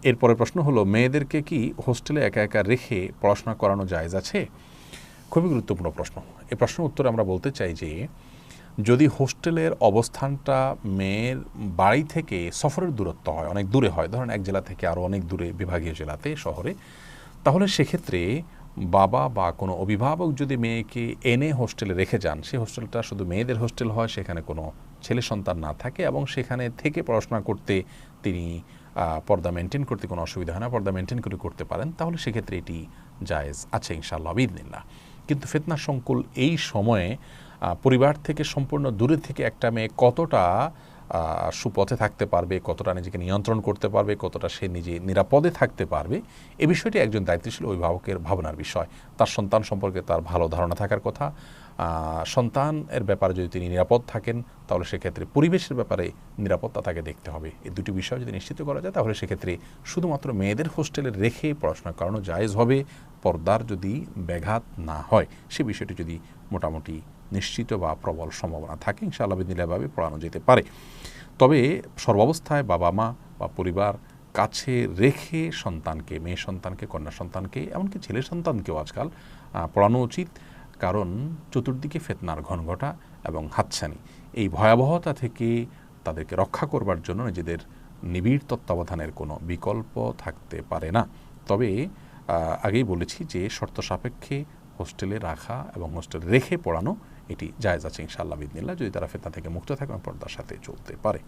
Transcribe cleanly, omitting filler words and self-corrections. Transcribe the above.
এরপরের প্রশ্ন হলো, মেয়েদেরকে কি হোস্টেলে একা একা রেখে পড়াশোনা করানো জায়েজ আছে? খুবই গুরুত্বপূর্ণ প্রশ্ন। এই প্রশ্নের উত্তরে আমরা বলতে চাই যে যদি হোস্টেলের অবস্থানটা মেয়ের বাড়ি থেকে সফরের দূরত্ব হয়, অনেক দূরে হয়, ধরেন এক জেলা থেকে আরও অনেক দূরে বিভাগীয় জেলাতে, শহরে, তাহলে সেক্ষেত্রে বাবা বা কোনো অভিভাবক যদি মেয়েকে এনে হোস্টেলে রেখে যান, সেই হোস্টেলটা শুধু মেয়েদের হোস্টেল হয়, সেখানে কোনো ছেলে সন্তান না থাকে এবং সেখানে থেকে পড়াশোনা করতে তিনি পর্দা মেনটেন করতে কোনো অসুবিধা হয় না, পর্দা মেনটেন করে করতে পারেন, তাহলে সেক্ষেত্রে এটি জায়েজ আছে ইনশাআল্লাহ বিইذনিল্লাহ। কিন্তু ফিতনা সংকুল এই সময়ে পরিবার থেকে সম্পূর্ণ দূরে থেকে একটা মেয়ে কতটা সুপথে থাকতে পারবে, কতটা নিজেকে নিয়ন্ত্রণ করতে পারবে, কতটা সে নিজে নিরাপদে থাকতে পারবে, এ বিষয়টি একজন দায়িত্বশীল অভিভাবকের ভাবনার বিষয়। তার সন্তান সম্পর্কে তার ভালো ধারণা থাকার কথা। সন্তানের ব্যাপারে যদি তিনি নিরাপদ থাকেন, তাহলে সেক্ষেত্রে পরিবেশের ব্যাপারে নিরাপত্তা তাকে দেখতে হবে। এই দুটি বিষয় যদি নিশ্চিত করা যায়, তাহলে সেক্ষেত্রে শুধুমাত্র মেয়েদের হোস্টেলে রেখে পড়াশোনা করানো জায়েজ হবে, পর্দার যদি ব্যাঘাত না হয়। সে বিষয়টি যদি মোটামুটি নিশ্চিত বা প্রবল সম্ভাবনা থাকে, ইনশাআল্লাহ বিদিনিল্লাহভাবে পড়ানো যেতে পারে। তবে সর্বাবস্থায় বাবা মা বা পরিবার কাছে রেখে সন্তানকে, মেয়ে সন্তানকে, কন্যা সন্তানকে, এমনকি ছেলে সন্তানকেও আজকাল পড়ানো উচিত। কারণ চতুর্দিকে ফিতনার ঘনঘটা এবং হাতছানি, এই ভয়াবহতা থেকে তাদেরকে রক্ষা করবার জন্য নিজেদের নিবিড় তত্ত্বাবধানের কোনো বিকল্প থাকতে পারে না। তবে আগেই বলেছি যে শর্ত সাপেক্ষে হোস্টেলে রাখা এবং হোস্টেলে রেখে পড়ানো এটি জায়েজ আছে ইনশাআল্লাহ বিইذনিল্লাহ, যদি তারা ফিতনা থেকে মুক্ত থাকে এবং পর্দার সাথে চলতে পারে।